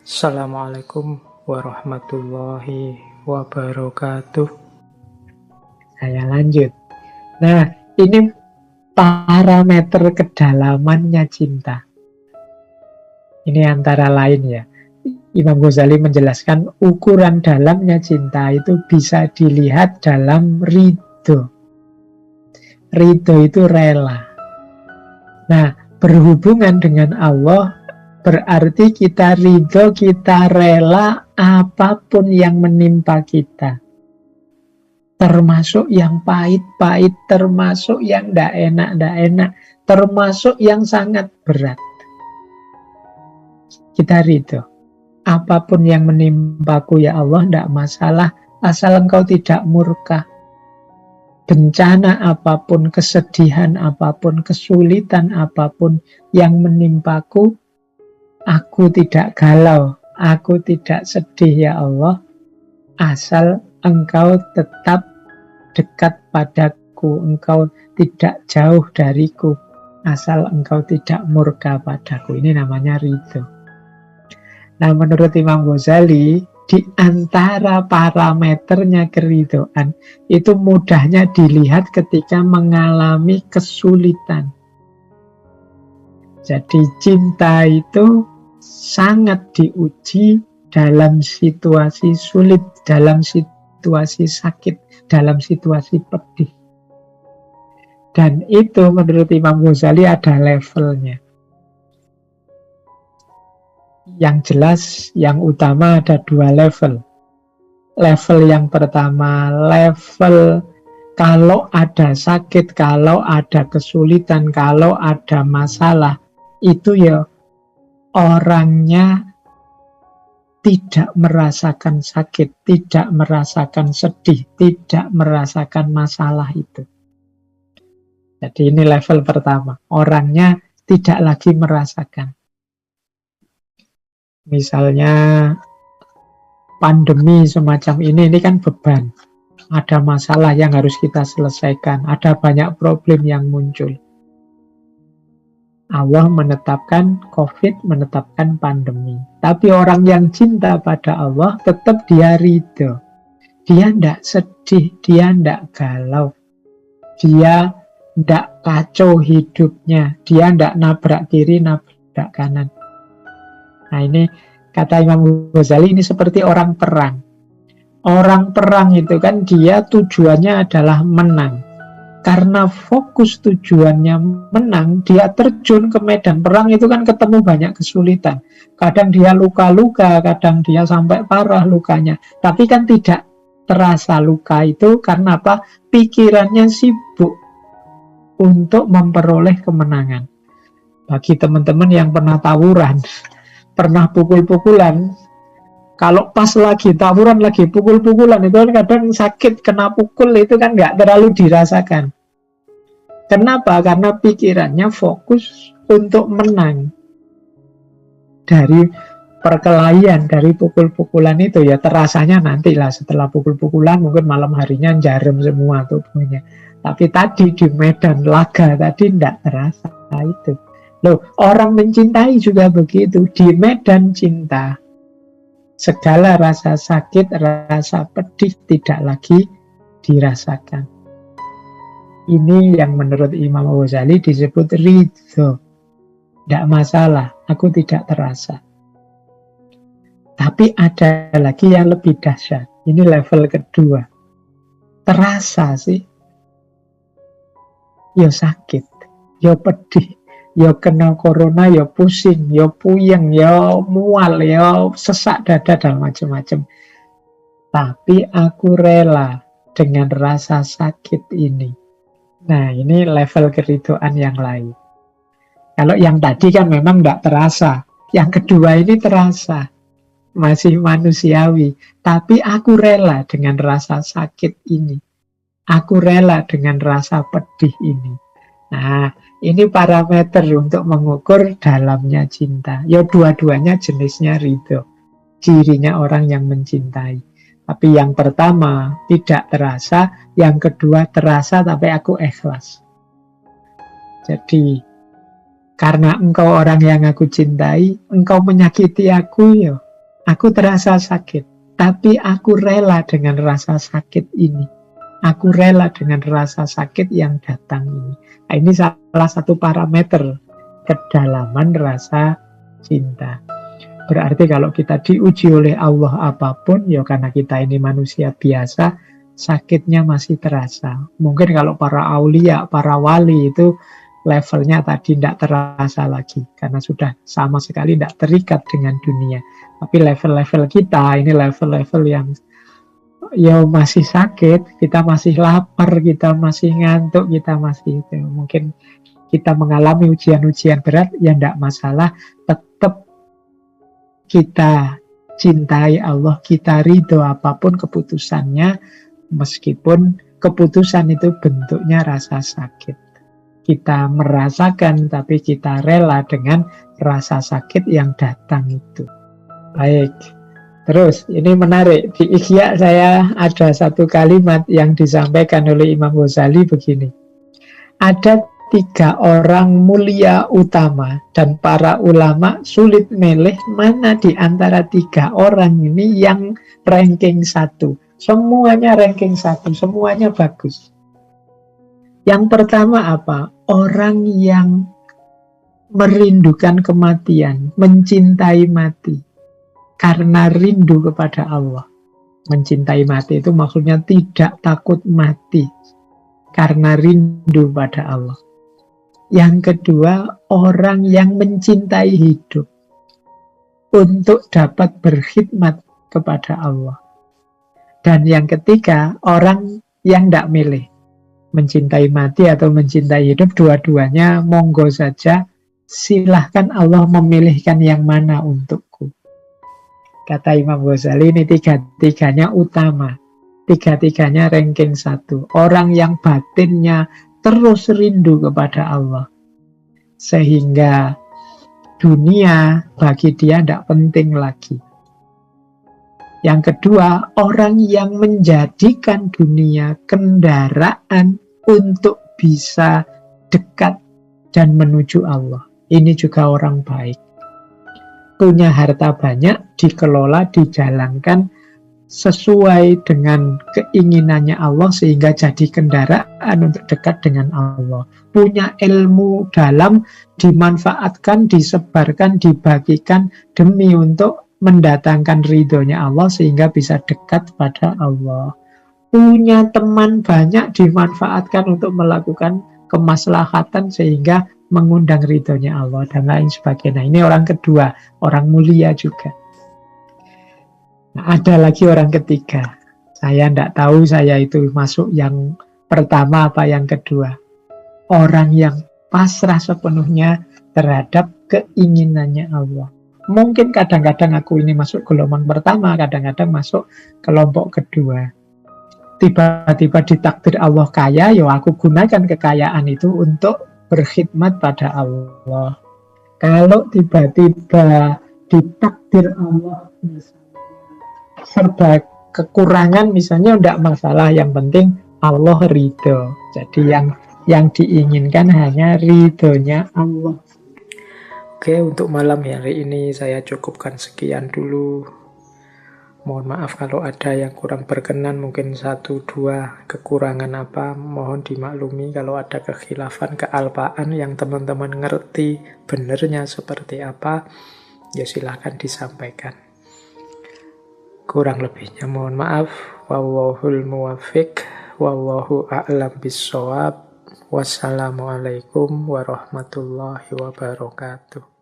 Assalamualaikum warahmatullahi wabarakatuh. Saya lanjut. Nah, ini parameter kedalamannya cinta. Ini antara lain ya. Imam Ghazali menjelaskan ukuran dalamnya cinta itu bisa dilihat dalam ridho. Ridho itu rela. Nah, berhubungan dengan Allah berarti kita ridho, kita rela apapun yang menimpa kita. Termasuk yang pahit-pahit, termasuk yang tidak enak, termasuk yang sangat berat. Kita ridho. Apapun yang menimpaku ya Allah, tidak masalah, asal Engkau tidak murka. Bencana apapun, kesedihan apapun, kesulitan apapun yang menimpaku, aku tidak galau, aku tidak sedih ya Allah, asal Engkau tetap dekat padaku, Engkau tidak jauh dariku, asal Engkau tidak murka padaku. Ini namanya ridho. Nah, menurut Imam Ghazali, di antara parameternya keridhaan, itu mudahnya dilihat ketika mengalami kesulitan. Jadi cinta itu sangat diuji dalam situasi sulit, dalam situasi sakit, dalam situasi pedih. Dan itu menurut Imam Ghazali ada levelnya. Yang jelas, yang utama ada dua level. Level yang pertama, level kalau ada sakit, kalau ada kesulitan, kalau ada masalah, itu ya orangnya tidak merasakan sakit, tidak merasakan sedih, tidak merasakan masalah itu. Jadi ini level pertama, orangnya tidak lagi merasakan. Misalnya pandemi semacam ini kan beban. Ada masalah yang harus kita selesaikan, ada banyak problem yang muncul. Allah menetapkan COVID, menetapkan pandemi. Tapi orang yang cinta pada Allah tetap dia ridho. Dia tidak sedih, dia tidak galau. Dia tidak kacau hidupnya. Dia tidak nabrak kiri, nabrak kanan. Nah, ini kata Imam Ghazali, ini seperti orang perang. Orang perang itu kan dia tujuannya adalah menang. Karena fokus tujuannya menang, dia terjun ke medan perang itu kan ketemu banyak kesulitan. Kadang dia luka-luka, kadang dia sampai parah lukanya. Tapi kan tidak terasa luka itu karena apa? Pikirannya sibuk untuk memperoleh kemenangan. Bagi teman-teman yang pernah tawuran, pernah pukul-pukulan, kalau pas lagi tawuran, lagi pukul-pukulan, itu kan kadang sakit, kena pukul itu kan nggak terlalu dirasakan. Kenapa? Karena pikirannya fokus untuk menang. Dari perkelahian, dari pukul-pukulan itu ya terasanya nantilah setelah pukul-pukulan, mungkin malam harinya jarum semua tubuhnya. Tapi tadi di medan laga tadi tidak terasa itu. Loh, orang mencintai juga begitu. Di medan cinta, segala rasa sakit, rasa pedih tidak lagi dirasakan. Ini yang menurut Imam Ghazali disebut ridho. Tidak masalah, aku tidak terasa. Tapi ada lagi yang lebih dahsyat. Ini level kedua. Terasa sih. Ya sakit, ya pedih, ya kena corona, ya pusing, ya puyeng, ya mual, ya sesak dada dan macam-macam. Tapi aku rela dengan rasa sakit ini. Nah, ini level keridhaan yang lain. Kalau yang tadi kan memang tidak terasa. Yang kedua ini terasa. Masih manusiawi. Tapi aku rela dengan rasa sakit ini. Aku rela dengan rasa pedih ini. Nah, ini parameter untuk mengukur dalamnya cinta. Ya dua-duanya jenisnya ridho. Cirinya orang yang mencintai. Tapi yang pertama tidak terasa, yang kedua terasa tapi aku ikhlas. Jadi, karena engkau orang yang aku cintai, engkau menyakiti aku ya. Aku terasa sakit, tapi aku rela dengan rasa sakit ini. Aku rela dengan rasa sakit yang datang ini. Nah, ini salah satu parameter kedalaman rasa cinta. Berarti kalau kita diuji oleh Allah apapun, ya karena kita ini manusia biasa, sakitnya masih terasa. Mungkin kalau para aulia, para wali itu levelnya tadi tidak terasa lagi, karena sudah sama sekali tidak terikat dengan dunia. Tapi level-level kita, ini level-level yang ya masih sakit, kita masih lapar, kita masih ngantuk, kita masih itu. Mungkin kita mengalami ujian-ujian berat, ya tidak masalah, tetap kita cintai Allah, kita ridho apapun keputusannya, meskipun keputusan itu bentuknya rasa sakit. Kita merasakan, tapi kita rela dengan rasa sakit yang datang itu. Baik. Terus, ini menarik. Di Ihya saya ada satu kalimat yang disampaikan oleh Imam Ghazali begini. Ada 3 orang mulia utama dan para ulama sulit milih mana di antara 3 orang ini yang ranking 1. Semuanya ranking 1, semuanya bagus. Yang pertama apa? Orang yang merindukan kematian, mencintai mati. Karena rindu kepada Allah. Mencintai mati itu maksudnya tidak takut mati. Karena rindu pada Allah. Yang kedua, orang yang mencintai hidup. Untuk dapat berkhidmat kepada Allah. Dan yang ketiga, orang yang tidak milih. Mencintai mati atau mencintai hidup, dua-duanya monggo saja. Silahkan Allah memilihkan yang mana untukku. Kata Imam Ghazali, ini 3-tiganya utama. 3-tiganya ranking 1. Orang yang batinnya terus rindu kepada Allah. Sehingga dunia bagi dia tidak penting lagi. Yang kedua, orang yang menjadikan dunia kendaraan untuk bisa dekat dan menuju Allah. Ini juga orang baik. Punya harta banyak, dikelola, dijalankan sesuai dengan keinginannya Allah sehingga jadi kendaraan untuk dekat dengan Allah. Punya ilmu dalam, dimanfaatkan, disebarkan, dibagikan demi untuk mendatangkan ridhonya Allah sehingga bisa dekat pada Allah. Punya teman banyak, dimanfaatkan untuk melakukan kemaslahatan sehingga mengundang ridhonya Allah dan lain sebagainya. Ini orang kedua, orang mulia juga. Nah, ada lagi orang ketiga. Saya tidak tahu saya itu masuk yang pertama apa yang kedua. Orang yang pasrah sepenuhnya terhadap keinginannya Allah. Mungkin kadang-kadang aku ini masuk gelombang pertama, kadang-kadang masuk kelompok kedua. Tiba-tiba ditakdir Allah kaya, ya aku gunakan kekayaan itu untuk berkhidmat pada Allah. Kalau tiba-tiba ditakdir Allah serba kekurangan misalnya, tidak masalah, yang penting Allah ridho. Jadi yang diinginkan hanya ridhonya Allah. Oke, untuk malam hari ini saya cukupkan sekian dulu. Mohon maaf kalau ada yang kurang berkenan, mungkin 1-2 kekurangan apa, mohon dimaklumi. Kalau ada kekhilafan, kealpaan yang teman-teman ngerti benernya seperti apa, ya silahkan disampaikan. Kurang lebihnya mohon maaf. Wallahul muwaffiq, wallahu a'lam bissawab. Wassalamualaikum warahmatullahi wabarakatuh.